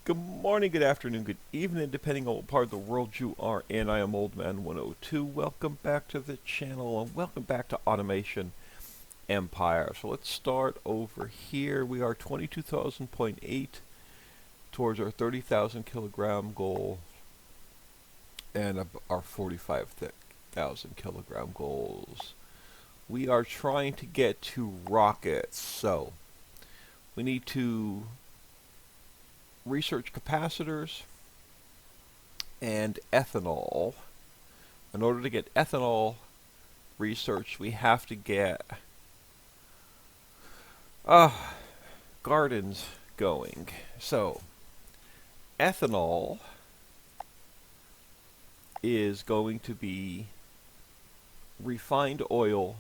Good morning, good afternoon, good evening, depending on what part of the world you are in. I am Old Man 102. Welcome back to the channel and welcome back to Automation Empire. So let's start over here. We are 22,000.8 towards our 30,000 kilogram goal and our 45,000 kilogram goals. We are trying to get to rockets, so we need to research capacitors and ethanol. In order to get ethanol researched, we have to get gardens going. So, ethanol is going to be refined oil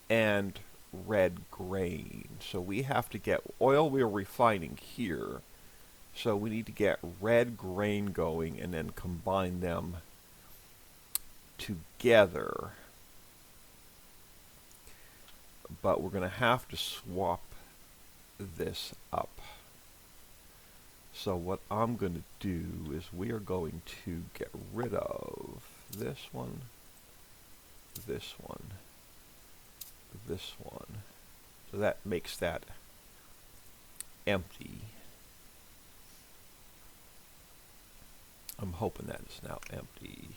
and red grain. So we have to get oil we're refining here. So we need to get red grain going and then combine them together. But we're going to have to swap this up. So what I'm going to do is we are going to get rid of this one, this one, this one. So that makes that empty. I'm hoping that is now empty.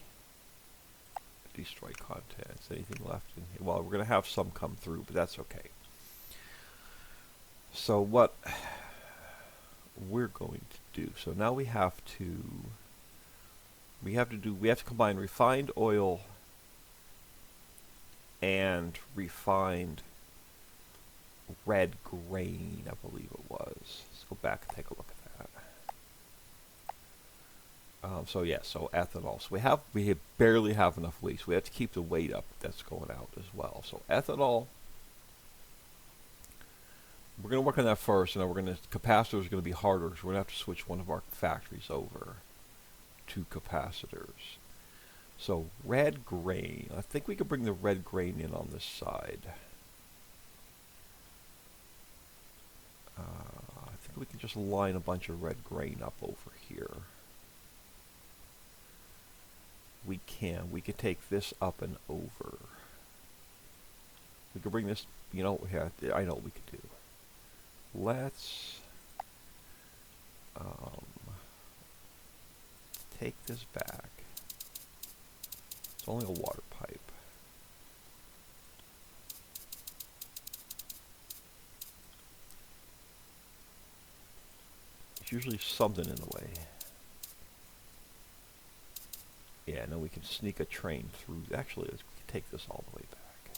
Destroy contents. Anything left in here? Well, we're going to have some come through, but that's okay. So what we're going to do, so now we have to combine refined oil and refined red grain, I believe it was. Let's go back and take a look at that. So ethanol. So we barely have enough weight. So we have to keep the weight up that's going out as well. So ethanol, we're going to work on that first, and then capacitors are going to be harder, so we're going to have to switch one of our factories over to capacitors. So red grain, I think we could bring the red grain in on this side. I think we can just line a bunch of red grain up over here. We can take this up and over. We could bring this, I know what we could do. Let's take this back. It's only a water pipe. There's usually something in the way. Yeah, and then we can sneak a train through. Actually, let's take this all the way back.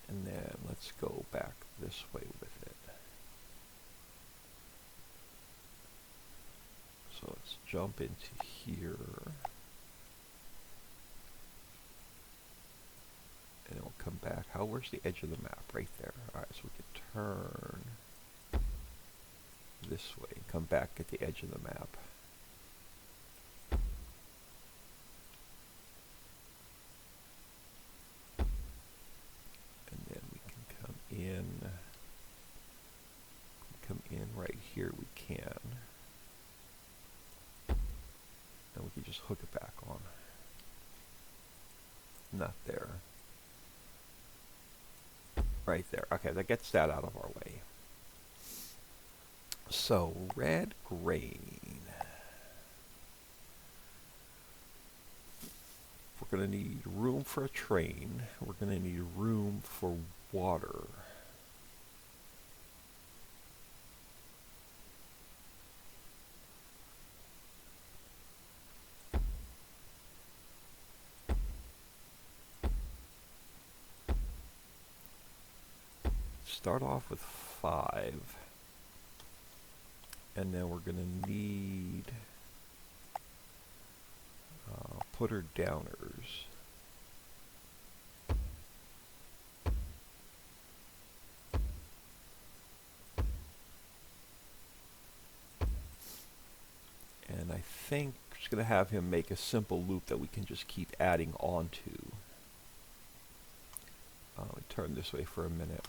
And then let's go back this way with it. So let's jump into here. And it'll come back. Where's the edge of the map? Right there. Alright, so we can turn this way, come back at the edge of the map. And then we can come in right here, we can. And we can just hook it back on. Not there. Right there. Okay, that gets that out of our way. So, red grain. We're going to need room for a train. We're going to need room for water. Start off with 5. And then we're going to need putter downers. And I think I'm just going to have him make a simple loop that we can just keep adding on to. Turn this way for a minute.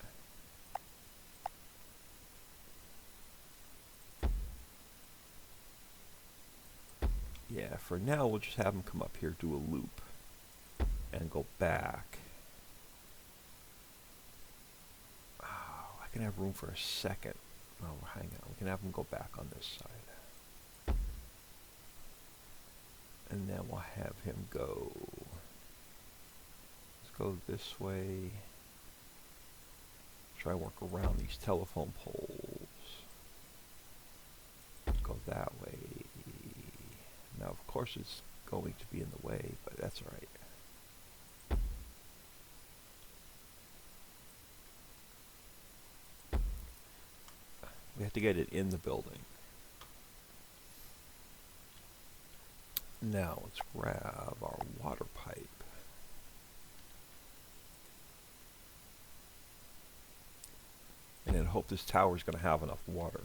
Yeah, for now we'll just have him come up here, do a loop, and go back. Oh, I can have room for a second. Oh, hang on. We can have him go back on this side. And then we'll have him go. Let's go this way. Try and work around these telephone poles. Go that way. Now, of course, it's going to be in the way, but that's all right. We have to get it in the building. Now, let's grab our water pipe. And then hope this tower is going to have enough water.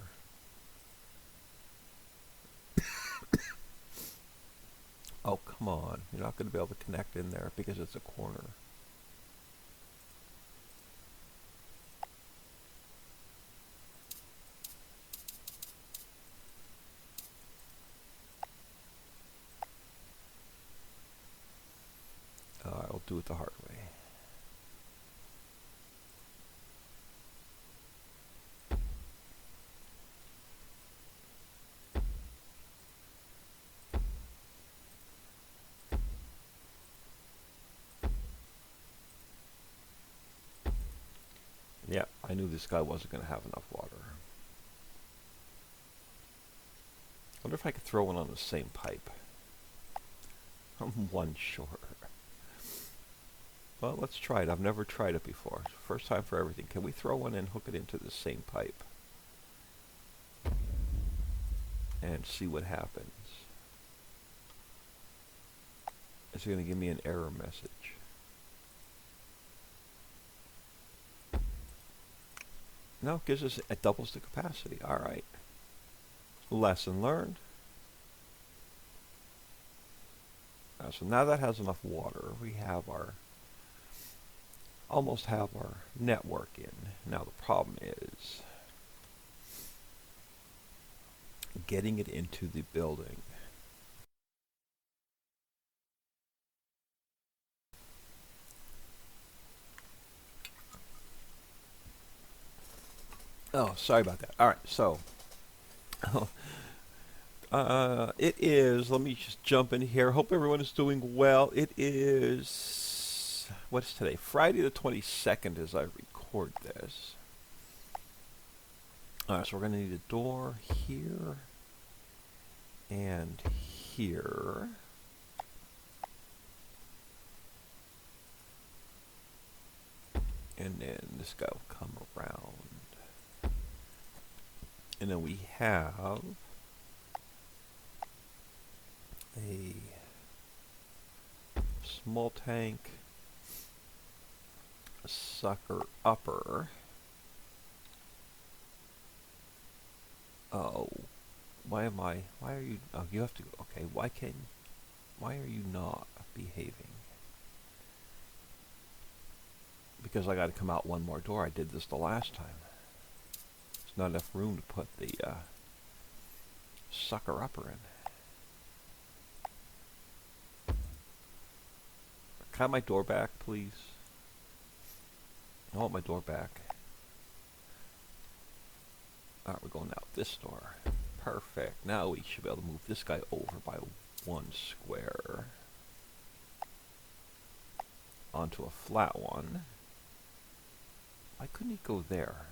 Oh, come on. You're not going to be able to connect in there because it's a corner. I'll do it the hard way. Yeah, I knew this guy wasn't going to have enough water. I wonder if I could throw one on the same pipe. I'm one short. Well, let's try it. I've never tried it before. First time for everything. Can we throw one and hook it into the same pipe? And see what happens. It's going to give me an error message. No, it gives us, it doubles the capacity. Alright. Lesson learned. So now that has enough water, we have our, almost have our network in. Now the problem is getting it into the building. Oh, sorry about that. Alright, so it is, let me just jump in here. Hope everyone is doing well. It is, what's today? Friday the 22nd as I record this. Alright, so we're going to need a door here and here. And then this guy will come around. And then we have a small tank, a sucker upper. Oh, why are you, oh, you have to, okay, why are you not behaving? Because I got to come out one more door. I did this the last time. There's not enough room to put the sucker upper in. Can I have my door back, please? I want my door back. Alright, we're going out this door. Perfect. Now we should be able to move this guy over by 1 square onto a flat one. Why couldn't he go there?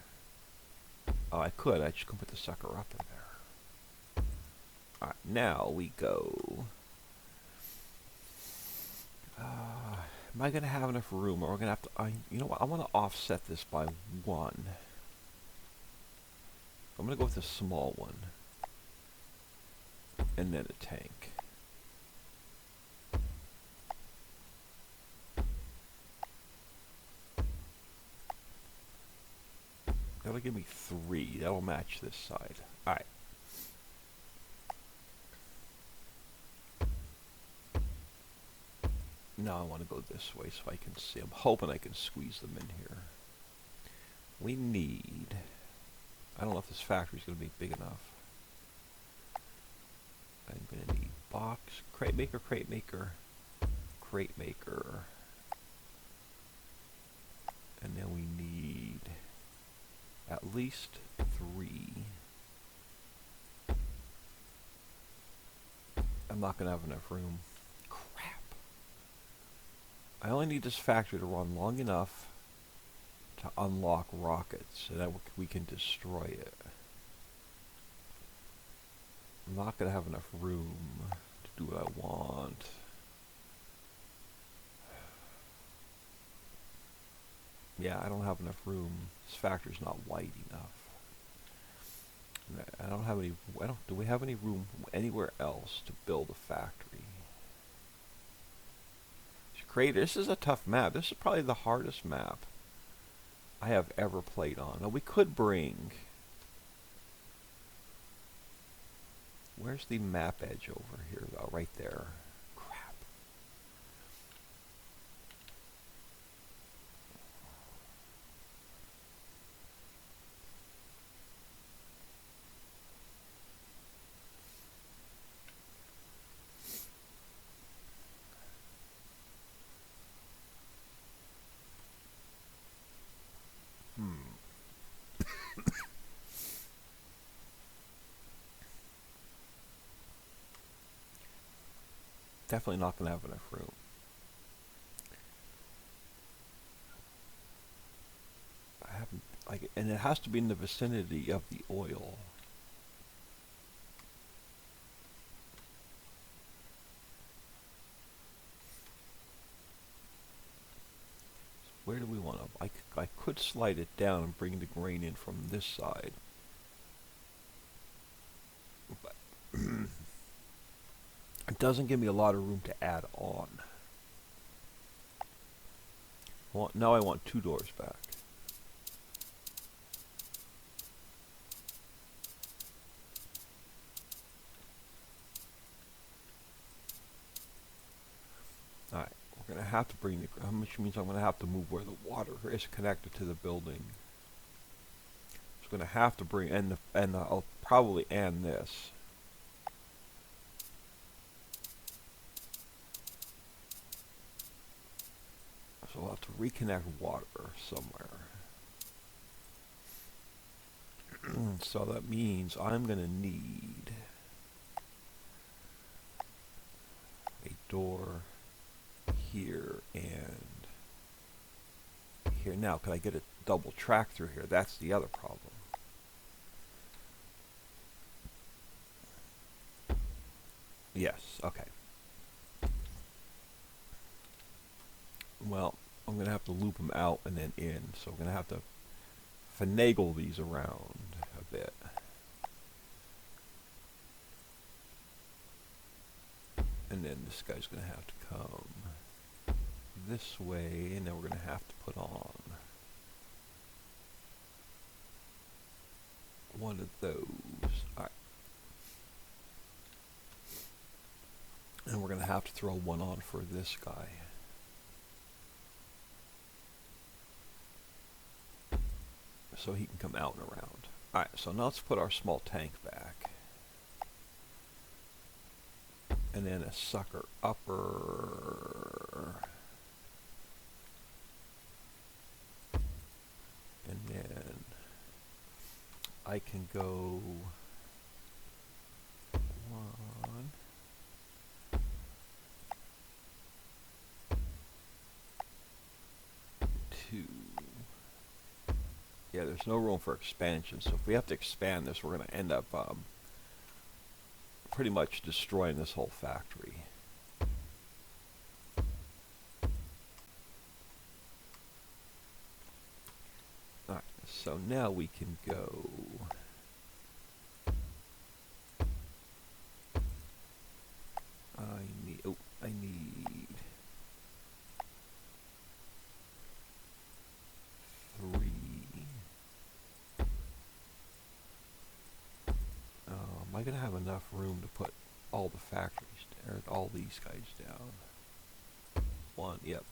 Oh, I could. I just could put the sucker up in there. Alright, now we go. Am I going to have enough room? Or we're going to have to... you know what? I want to offset this by 1. I'm going to go with a small one. And then a tank. That'll give me 3. That'll match this side. Alright. Now I want to go this way so I can see. I'm hoping I can squeeze them in here. We need... I don't know if this factory's going to be big enough. I'm going to need box, crate maker, crate maker, crate maker. And then we need at least 3. I'm not going to have enough room. Crap. I only need this factory to run long enough to unlock rockets so that we can destroy it. I'm not going to have enough room to do what I want. Yeah, I don't have enough room. This factory's not wide enough. I don't have any. Do we have any room anywhere else to build a factory? Creator. This is a tough map. This is probably the hardest map I have ever played on. Now we could bring. Where's the map edge over here? Though, right there. Crap. Definitely not going to have enough room. I haven't, like, and it has to be in the vicinity of the oil. So where do we want to? I could slide it down and bring the grain in from this side. But it doesn't give me a lot of room to add on. Now I want 2 doors back. Alright, we're going to have to bring the, which means I'm going to have to move where the water is connected to the building. It's going to have to bring, and I'll probably end this. So I'll have to reconnect water somewhere. So that means I'm going to need a door here and here. Now, can I get a double track through here? That's the other problem. Yes, okay. Well, I'm going to have to loop them out and then in, so I'm going to have to finagle these around a bit. And then this guy's going to have to come this way, and then we're going to have to put on one of those. All right. And we're going to have to throw one on for this guy. So he can come out and around. Alright, so now let's put our small tank back. And then a sucker upper. And then I can go 1, 2. Yeah, there's no room for expansion, so if we have to expand this, we're going to end up pretty much destroying this whole factory. Alright, so now we can go... I need 3. Am I going to have enough room to put all the factories, or all these guys down? 1, yep.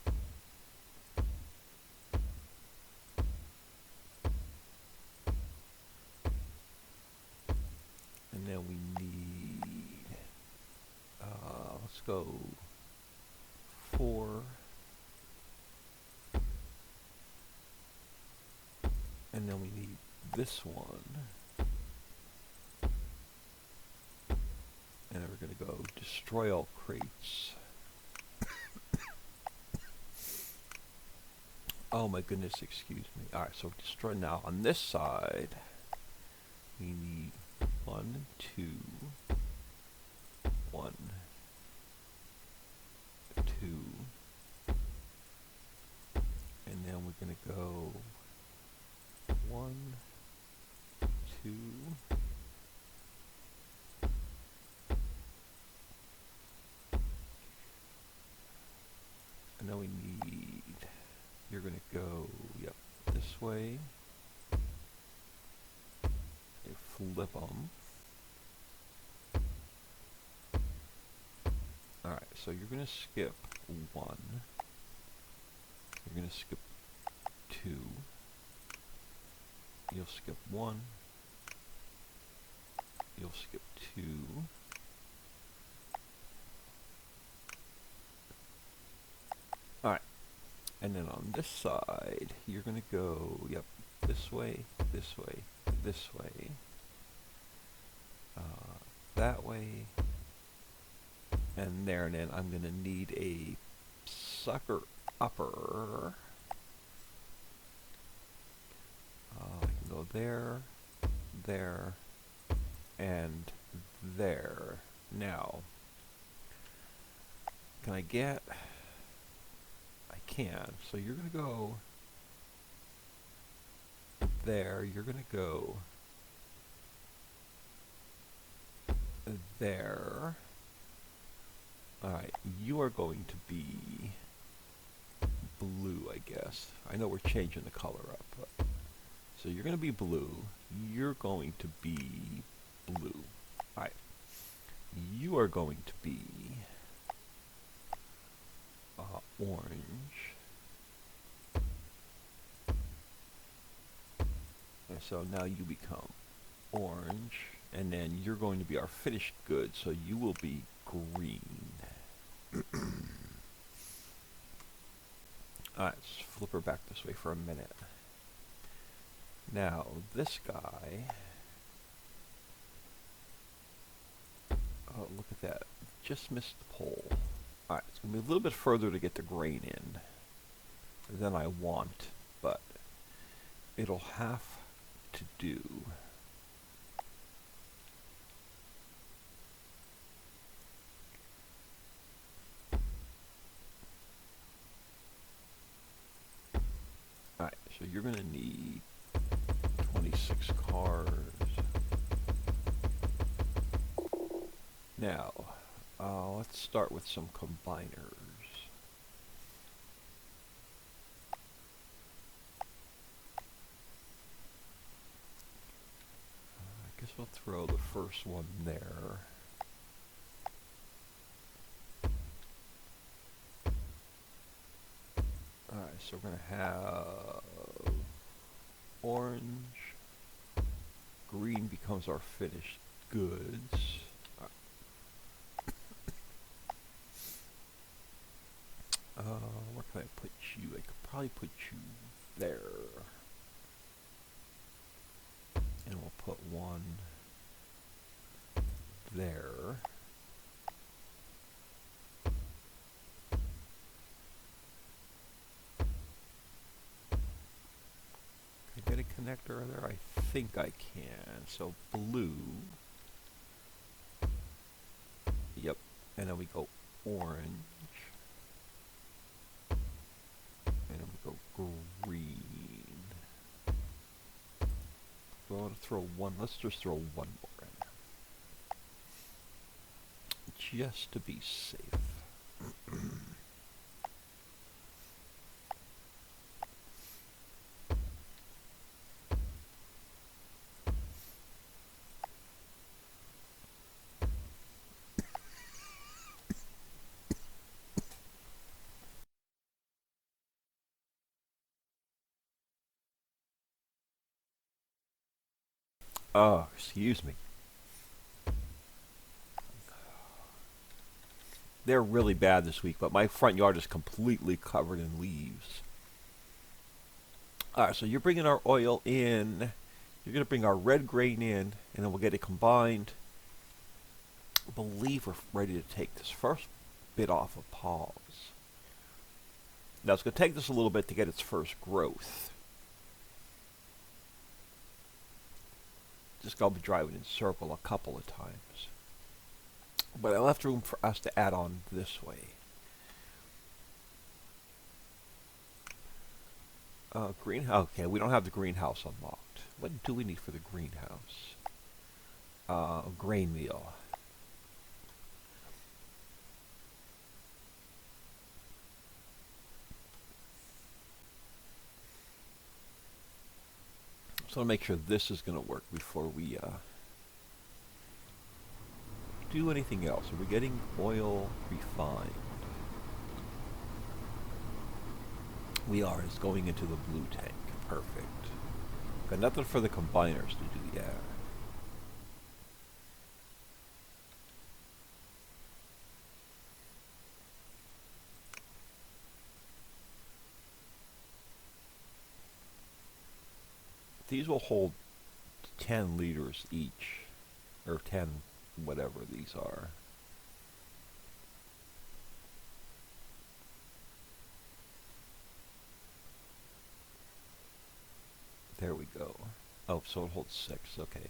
And then we need go 4. And then we need this one. And then we're going to go destroy all crates. Oh my goodness, excuse me. Alright, so destroy now. On this side, we need 1, 2, 1, 2. And then we're going to go 1, 2. And then we need, you're going to go, yep, this way. You flip them. Alright, so you're going to skip 1. You're going to skip 2. You'll skip 1. You'll skip 2. Alright. And then on this side, you're going to go, yep, this way, this way, this way. That way. And there, and then I'm going to need a sucker upper. I can go there, there, and there. Now, can I get... I can. So you're going to go there, you're going to go there. Alright, you are going to be blue, I guess. I know we're changing the color up, but so you're going to be blue. You're going to be blue. Alright. You are going to be orange. And so now you become orange, and then you're going to be our finished good, so you will be green. Alright, let's flip her back this way for a minute. Now, this guy... Oh, look at that. Just missed the pole. Alright, it's going to be a little bit further to get the grain in than I want, but it'll have to do. Alright, so you're going to need 26 cars. Now, let's start with some combiners. I guess we'll throw the first one there. Alright, so we're going to have orange. Green becomes our finished goods. Where can I put you? I could probably put you there. And we'll put one there. Can I get a connector there? I think I can. So blue. Yep. And then we go orange. And then we go green. Do I want to throw one? Let's just throw one more in. Just to be safe. Oh, excuse me. They're really bad this week, but my front yard is completely covered in leaves. Alright, so you're bringing our oil in. You're going to bring our red grain in, and then we'll get it combined. I believe we're ready to take this first bit off of Paul's. Now, it's going to take this a little bit to get its first growth. Just going to be driving in circle a couple of times. But I left room for us to add on this way. Greenhouse. Okay, we don't have the greenhouse unlocked. What do we need for the greenhouse? Grain meal. So I'll make sure this is going to work before we do anything else. Are we getting oil refined? We are. It's going into the blue tank. Perfect. Got nothing for the combiners to do yet. These will hold 10 liters each, or 10 whatever these are. There we go. Oh, so it holds 6, okay.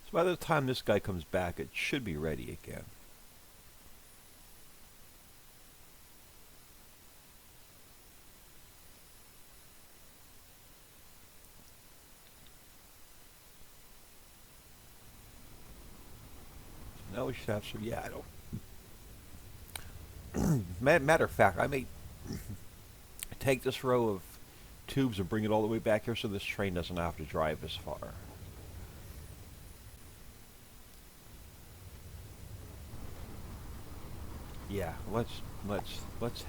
So by the time this guy comes back, it should be ready again. Now we should have some, yeah, I don't... Matter of fact, I may take this row of tubes and bring it all the way back here so this train doesn't have to drive as far. Yeah, let's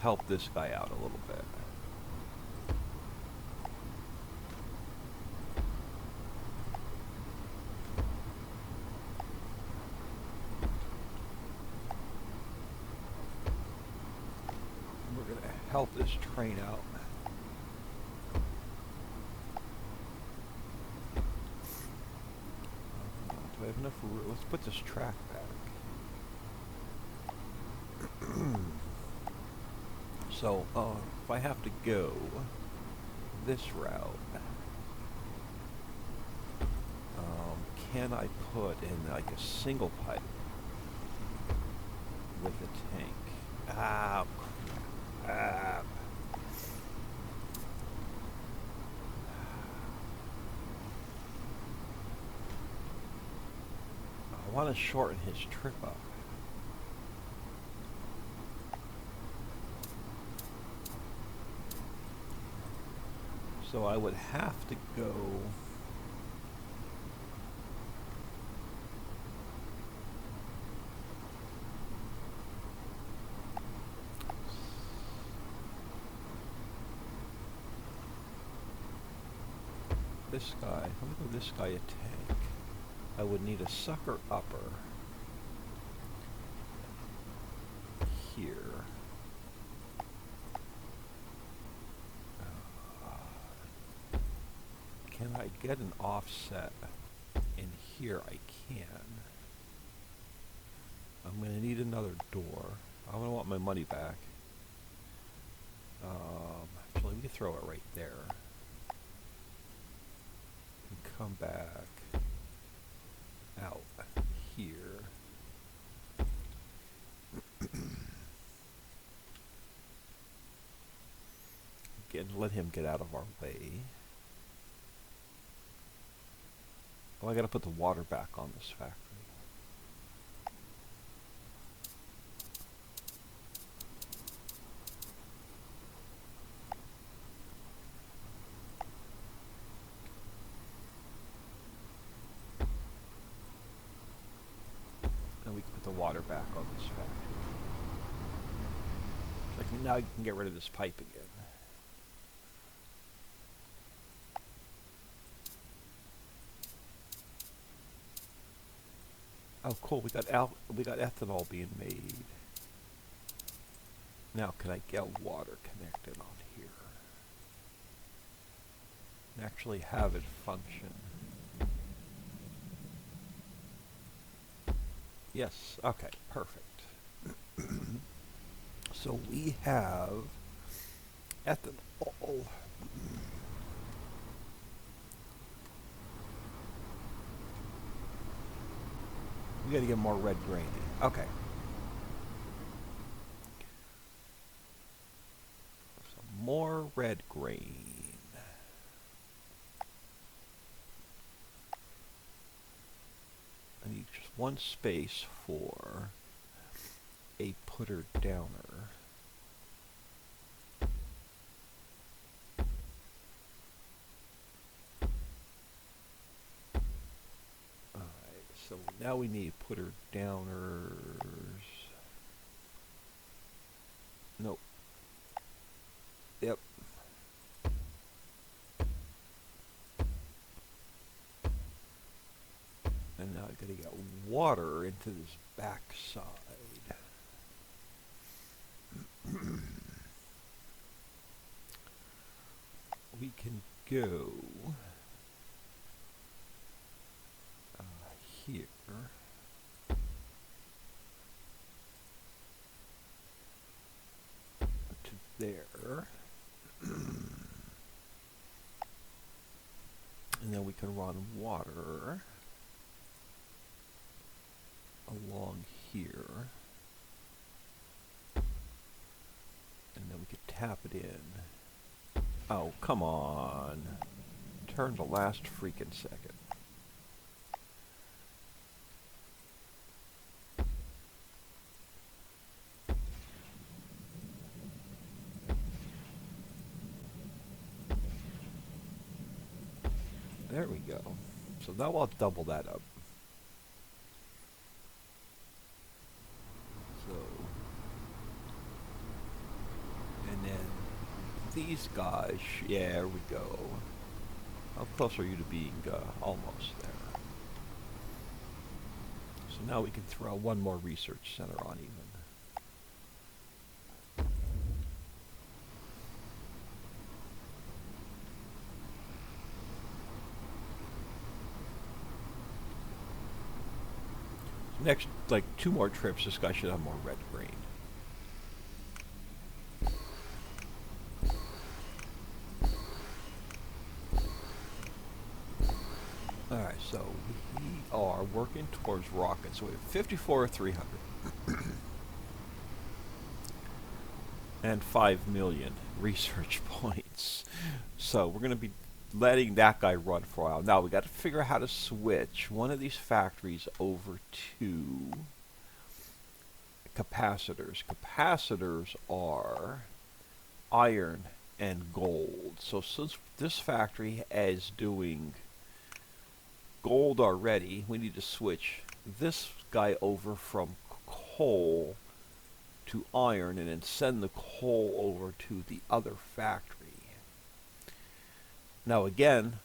help this guy out a little bit. We're gonna help this train out. Do I have enough room? Let's put this track back. So, if I have to go this route, can I put in like a single pipe with a tank? Ah, crap. I want to shorten his trip up. So I would have to go this guy. Let me give this guy a tank. I would need a sucker upper here. Can I get an offset in here? I can. I'm going to need another door. I'm going to want my money back. Actually, we can throw it right there. And come back out here. Again, let him get out of our way. Oh, I gotta put the water back on this factory. And we we can put the water back on this factory. Like now you can get rid of this pipe again. Oh, cool! We got ethanol being made. Now, can I get water connected on here and actually have it function? Yes. Okay. Perfect. So we have ethanol. We got to get more red grain in. Okay. Some more red grain. I need just one space for a putter downer. So now we need putter downers. Nope. Yep. And now I gotta get water into this back side. We can go here. To there. And then we can run water along here. And then we could tap it in. Oh, come on. Turn the last freaking second. There we go. So now I'll double that up. So, and then these guys, yeah, there we go. How close are you to being almost there? So now we can throw one more research center on even. Next, like 2 more trips, this guy should have more red grain. Alright, so we are working towards rockets. So we have 54 or 300. And 5 million research points. So we're going to be letting that guy run for a while. Now we got to figure out how to switch one of these factories over to capacitors. Capacitors are iron and gold. So since this factory is doing gold already, we need to switch this guy over from coal to iron and then send the coal over to the other factory. Now again,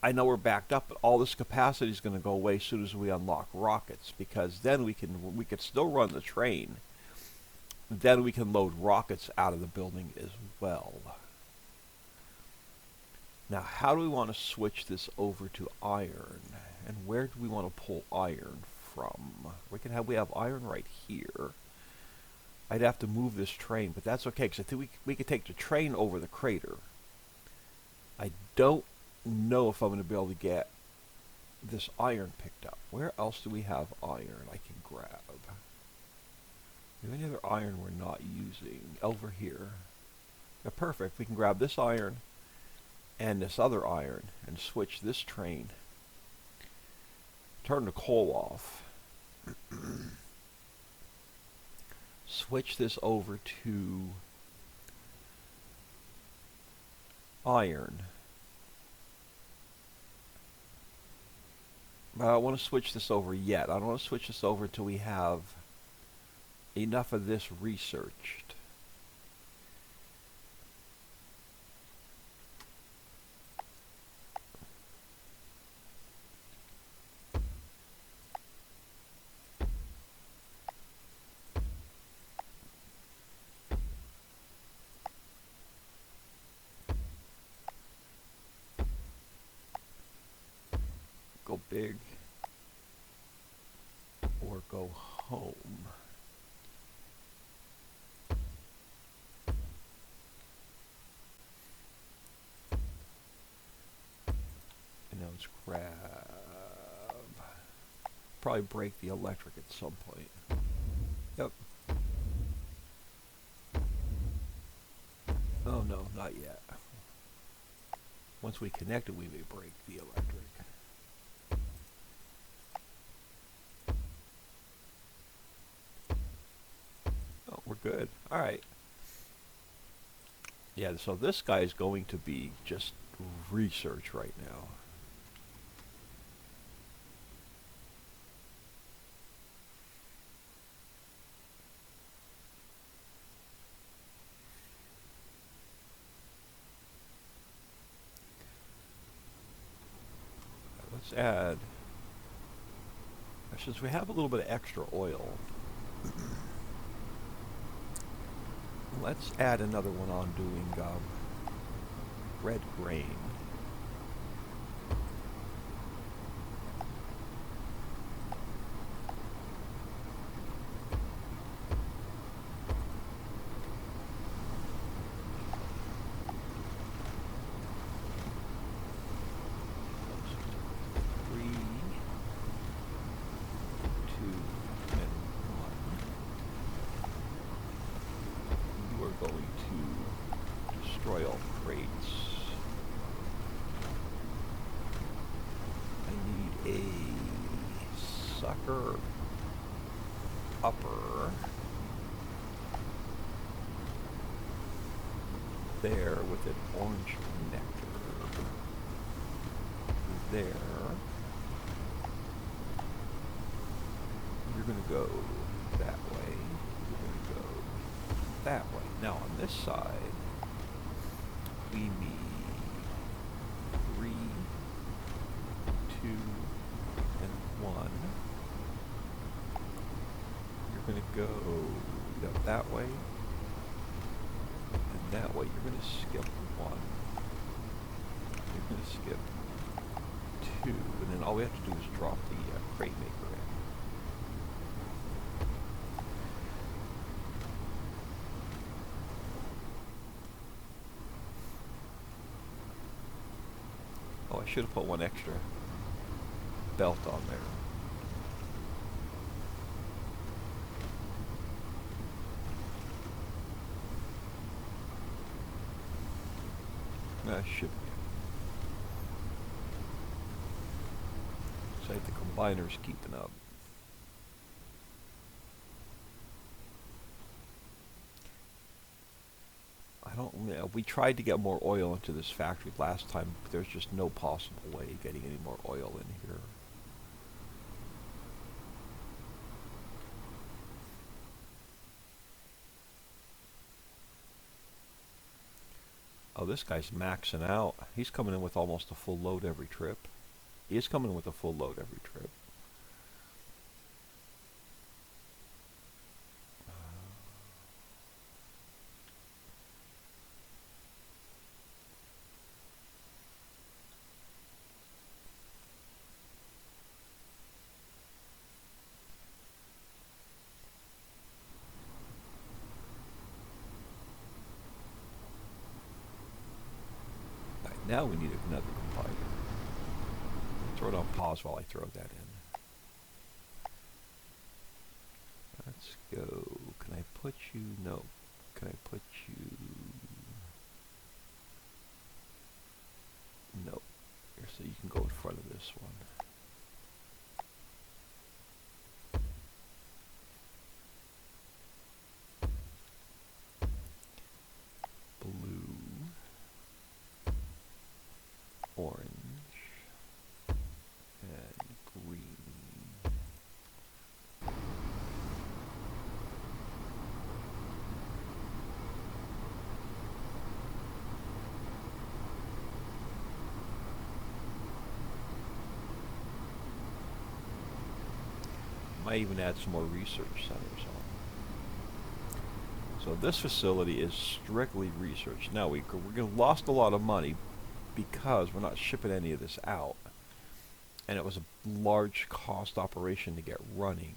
I know we're backed up, but all this capacity is going to go away as soon as we unlock rockets, because then we can still run the train. Then we can load rockets out of the building as well. Now, how do we want to switch this over to iron? And where do we want to pull iron from? We have iron right here. I'd have to move this train, but that's okay, because I think we could take the train over the crater. I don't know if I'm going to be able to get this iron picked up. Where else do we have iron I can grab? Do we have any other iron we're not using? Over here. Yeah, perfect. We can grab this iron and this other iron and switch this train. Turn the coal off. Switch this over to iron. But I don't want to switch this over yet. I don't want to switch this over until we have enough of this researched. Go big or go home. And now let's grab. Probably break the electric at some point. Yep. Oh no, not yet. Once we connect it, we may break the electric. Oh, we're good. All right. Yeah, so this guy is going to be just research right now. Let's add, since we have a little bit of extra oil, let's add another one on doing red grain. Destroy all crates. I need a sucker upper there with an orange connector there. You're going to go that way. You're going to go that way. Now on this side, we need 3, 2, and 1. You're going to go that way, and that way. You're going to skip 1. You're going to skip 2, and then all we have to do is drop the crate maker in. Oh, I should have put one extra belt on there. That should be. So the combiner's keeping up. We tried to get more oil into this factory last time, but there's just no possible way of getting any more oil in here. Oh, this guy's maxing out. He's coming in with almost a full load every trip. He is coming in with a full load every trip. Now we need another compiler. Throw it on pause while I throw that in. Let's go. Can I put you? No. Can I put you? No. Here, so you can go in front of this one. Orange and Might even add some more research centers on. So this facility is strictly research. Now we're lost a lot of money because we're not shipping any of this out. And it was a large cost operation to get running.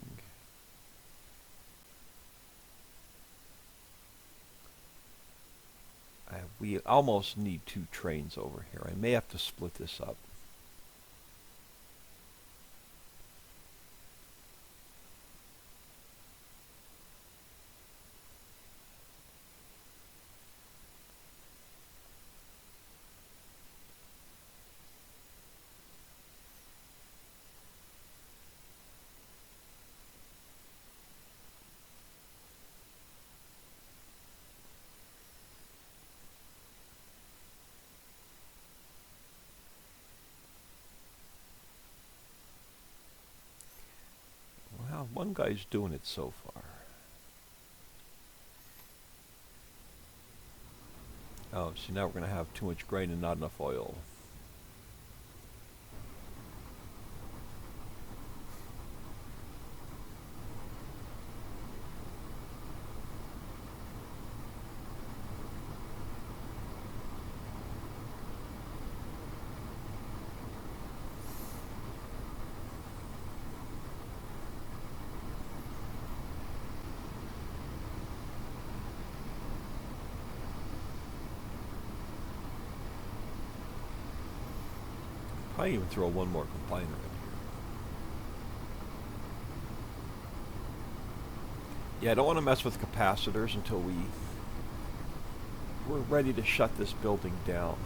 We almost need 2 trains over here. I may have to split this up. Well, one guy's doing it so far. Oh, so now we're going to have too much grain and not enough oil. Probably even throw one more combiner in here. Yeah, I don't want to mess with capacitors until we're ready to shut this building down.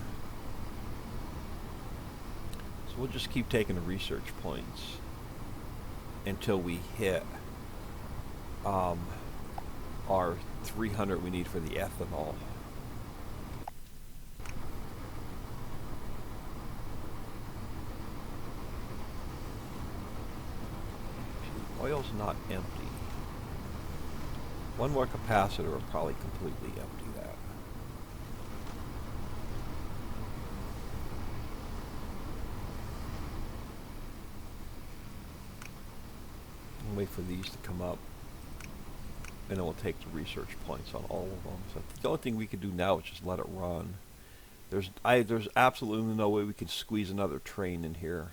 So we'll just keep taking the research points until we hit our 300 we need for the ethanol. Oil's not empty. One more capacitor will probably completely empty that. And wait for these to come up. And then we'll take the research points on all of them. So the only thing we can do now is just let it run. There's absolutely no way we can squeeze another train in here.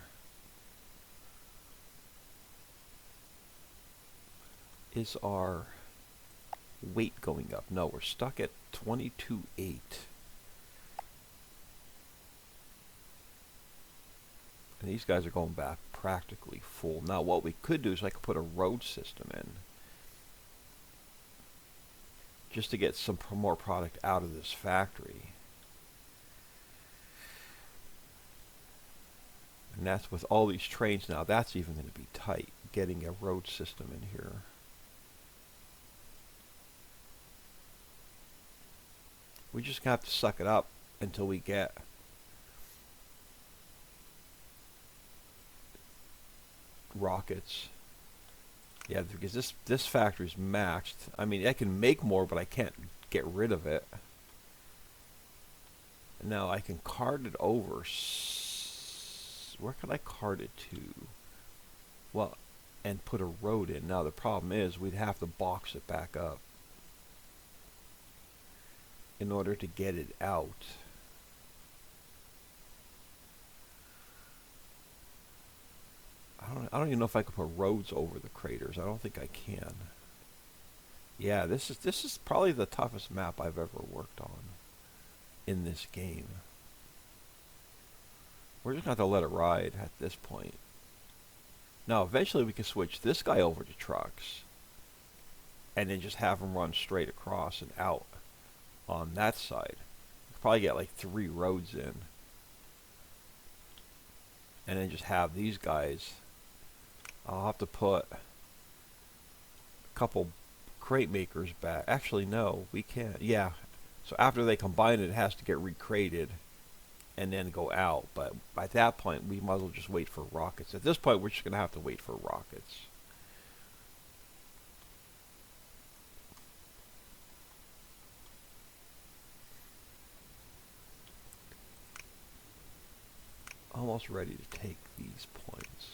Is our weight going up? No, we're stuck at 22.8. And these guys are going back practically full. Now what we could do is I could put a road system in just to get some more product out of this factory. And that's with all these trains now, that's even going to be tight, getting a road system in here. We just have to suck it up until we get rockets. Yeah, because this factory's maxed. I mean, I can make more, but I can't get rid of it. Now I can cart it over. Where can I cart it to? Well, and put a road in. Now the problem is we'd have to box it back up in order to get it out. I don't even know if I could put roads over the craters. I don't think I can. Yeah, this is probably the toughest map I've ever worked on in this game. We're just going to have to let it ride at this point. Now, eventually we can switch this guy over to trucks and then just have him run straight across and out on that side. We'll probably get like 3 roads in. And then just have these guys. I'll have to put a couple crate makers back. Actually, no, we can't. Yeah. So after they combine it, it has to get recrated and then go out. But by that point, we might as well just wait for rockets. At this point, we're just going to have to wait for rockets. Almost ready to take these points.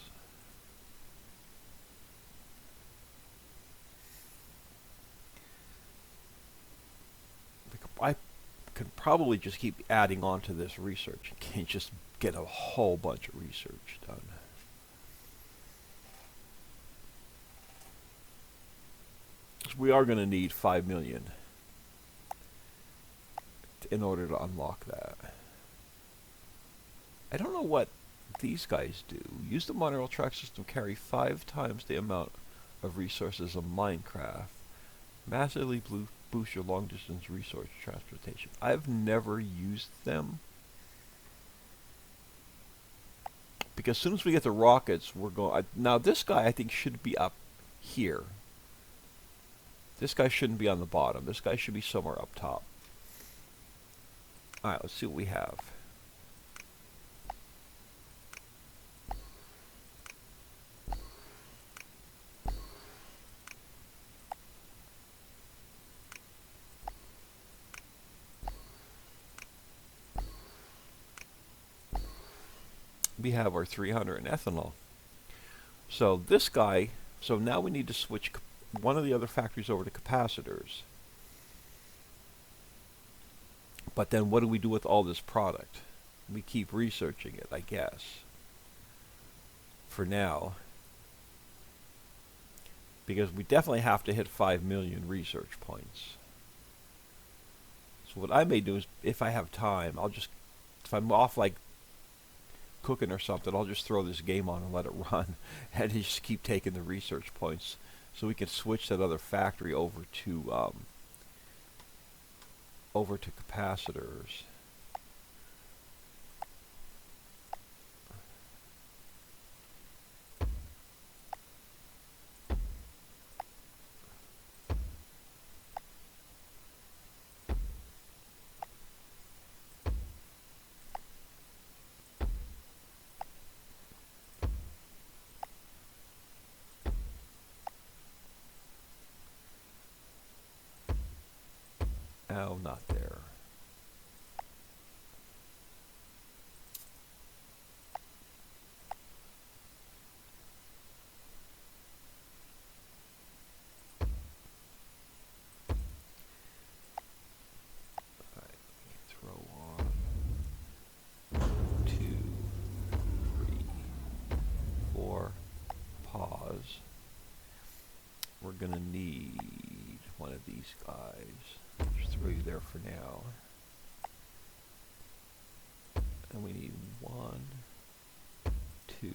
I can probably just keep adding on to this research. You can't just get a whole bunch of research done. We are going to need 5 million in order to unlock that. I don't know what these guys do. Use the monorail track system, carry 5 times the amount of resources of Minecraft. Massively boost your long distance resource transportation. I've never used them, because as soon as we get the rockets, we're going. Now this guy I think should be up here. This guy shouldn't be on the bottom. This guy should be somewhere up top. Alright, let's see what we have. We have our 300 in ethanol. So this guy, so now we need to switch one of the other factories over to capacitors. But then what do we do with all this product? We keep researching it, I guess, for now. Because we definitely have to hit 5 million research points. So what I may do is, if I have time, I'll just, if I'm off like cooking or something, I'll just throw this game on and let it run and just keep taking the research points so we can switch that other factory over to capacitors. Oh, not there. Alright, throw on 2, 3, 4, pause. We're gonna need one of these guys. Just throw you there for now. And we need 1, 2.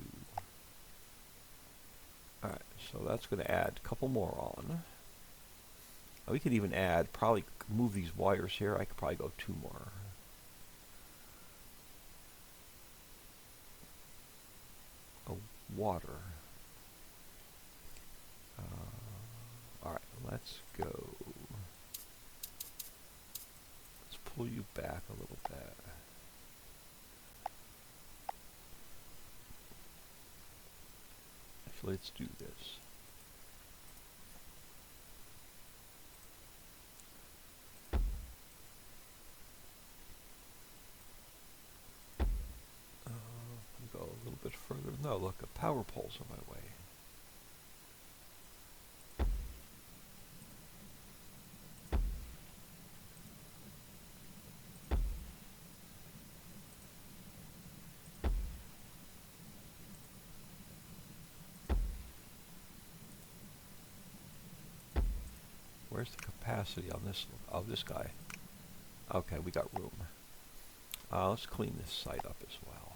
Alright, so that's going to add a couple more on. We could even add, probably move these wires here. I could probably go 2 more. Oh, water. Alright, let's go. Let's pull you back a little bit. Actually, let's do this. Go a little bit further. No, look, a power pole's on my way. Where's the capacity on this? Oh, this guy. Okay, we got room. Let's clean this site up as well.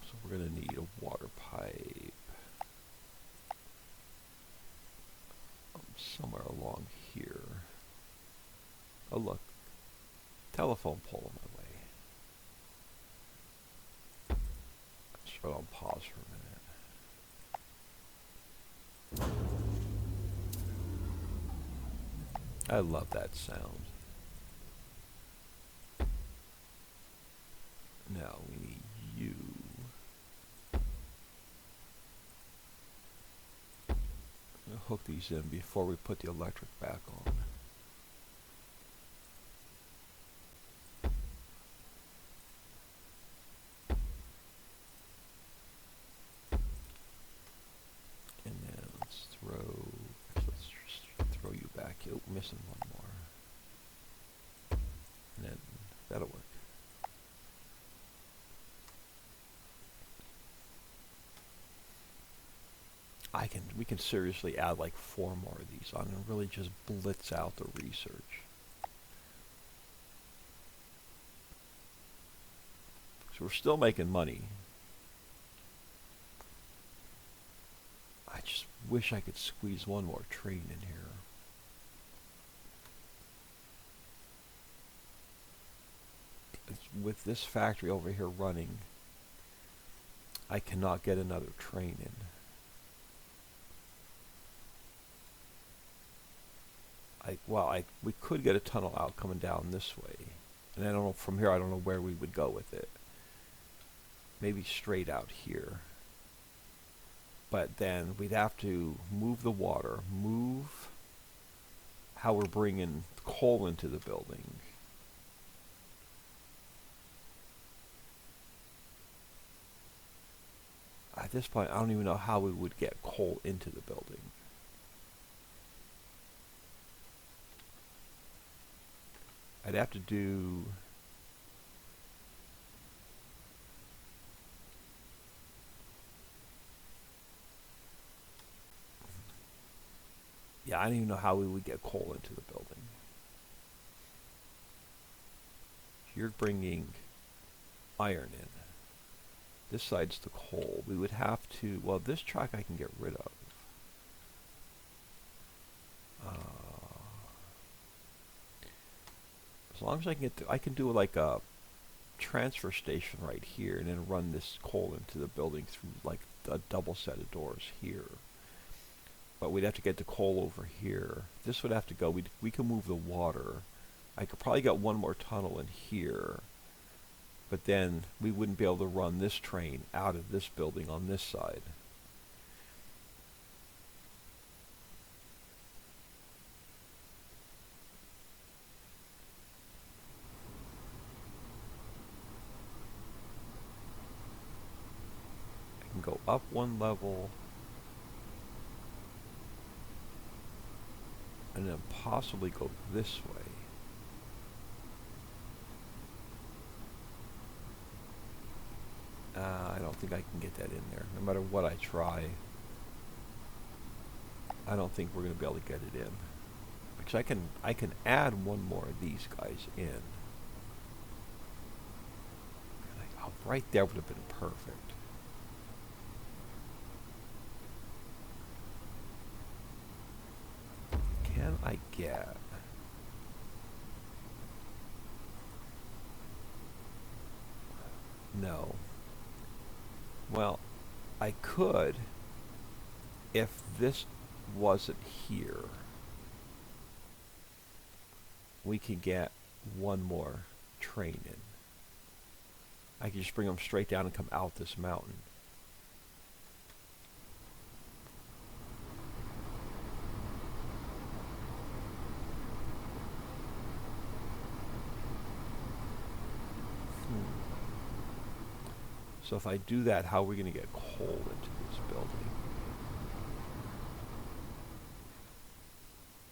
So we're going to need a water pipe somewhere along here. Oh, look. Telephone pole on my way. Let's put on pause for a minute. I love that sound. Now we need you. I'll hook these in before we put the electric back on. missing one more. And then that'll work. We can seriously add like 4 more of these on and really just blitz out the research. So we're still making money. I just wish I could squeeze one more train in here. With this factory over here running, I cannot get another train in. We could get a tunnel out coming down this way. And I don't know, from here I don't know where we would go with it. Maybe straight out here. But then we'd have to move the water, move how we're bringing coal into the building. At this point, I don't even know how we would get coal into the building. I'd have to do... Yeah, I don't even know how we would get coal into the building. You're bringing iron in. This side's the coal. We would have to... Well, this track I can get rid of. As long as I can get... I can do like a transfer station right here and then run this coal into the building through like a double set of doors here. But we'd have to get the coal over here. This would have to go. We can move the water. I could probably get one more tunnel in here. But then we wouldn't be able to run this train out of this building on this side. I can go up one level. And then possibly go this way. I don't think I can get that in there. No matter what I try, I don't think we're going to be able to get it in. Because I can add one more of these guys in. Oh, right there would have been perfect. Can I get... No. Well, I could if this wasn't here. We could get one more train in. I could just bring them straight down and come out this mountain. So if I do that, how are we going to get coal into this building?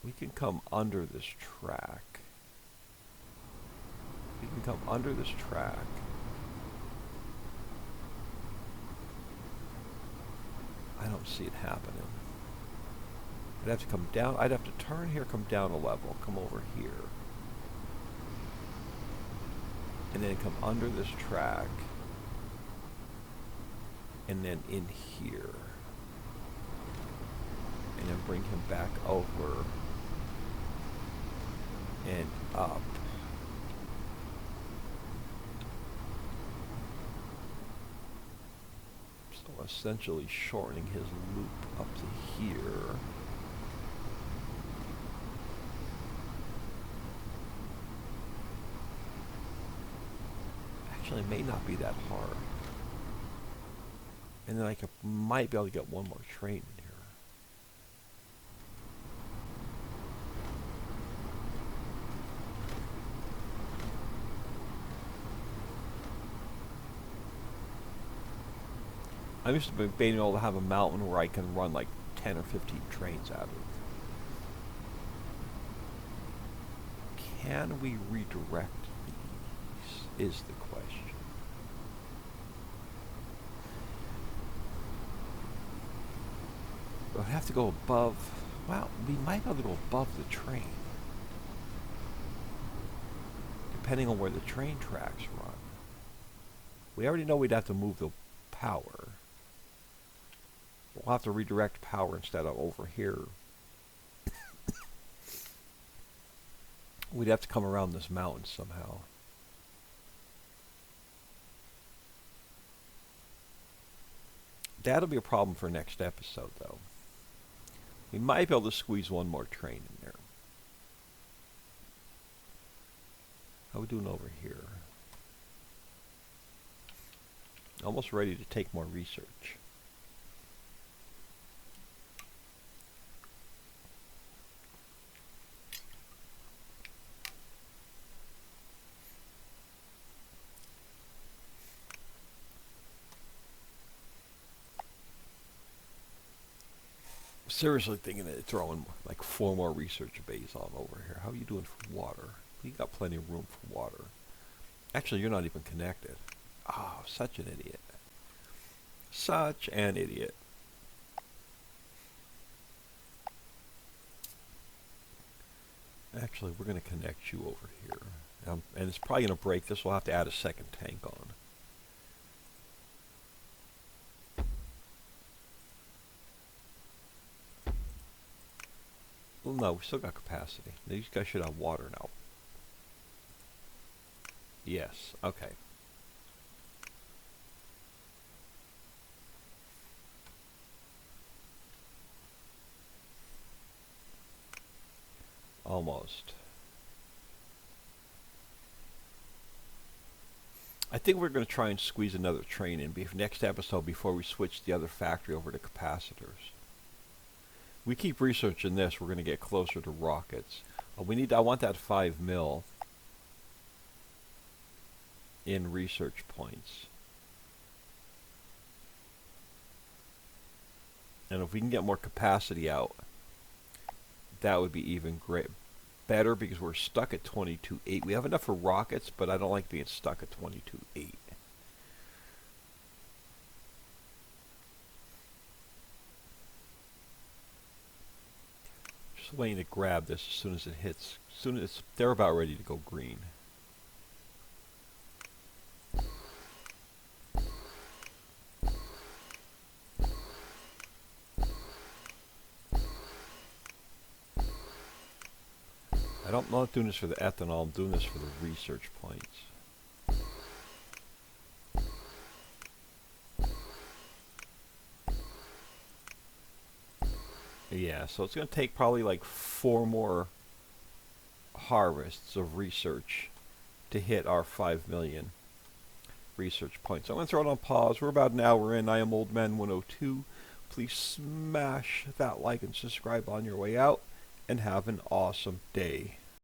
We can come under this track. We can come under this track. I don't see it happening. I'd have to come down. I'd have to turn here, come down a level, come over here. And then come under this track. And then in here. And then bring him back over and up. So essentially shortening his loop up to here. Actually, it may not be that hard. And then I might be able to get one more train in here. I'm used to being able to have a mountain where I can run like 10 or 15 trains out of. can we redirect these, is the question. We'll have to go above, well, we might be able to go above the train, depending on where the train tracks run. We already know we'd have to move the power. We'll have to redirect power instead of over here. We'd have to come around this mountain somehow. That'll be a problem for next episode, though. We might be able to squeeze one more train in there. How are we doing over here? Almost ready to take more research. Seriously thinking of throwing like 4 more research bays on over here. How are you doing for water? You got plenty of room for water. Actually, you're not even connected. Oh, such an idiot. Such an idiot. Actually, we're going to connect you over here. And it's probably going to break this. We'll have to add a second tank on. Well, no, we still got capacity. These guys should have water now. Yes, okay. Almost. I think we're going to try and squeeze another train in next episode before we switch the other factory over to capacitors. We keep researching this, we're going to get closer to rockets. I want that 5 mil in research points. And if we can get more capacity out, that would be even better, because we're stuck at 22.8. We have enough for rockets, but I don't like being stuck at 22.8. Just waiting to grab this as soon as it hits. As soon as they're about ready to go green. I'm not doing this for the ethanol, I'm doing this for the research points. Yeah, so it's going to take probably like 4 more harvests of research to hit our 5 million research points. I'm going to throw it on pause. We're about an hour in. I am OldMan102. Please smash that like and subscribe on your way out, and have an awesome day.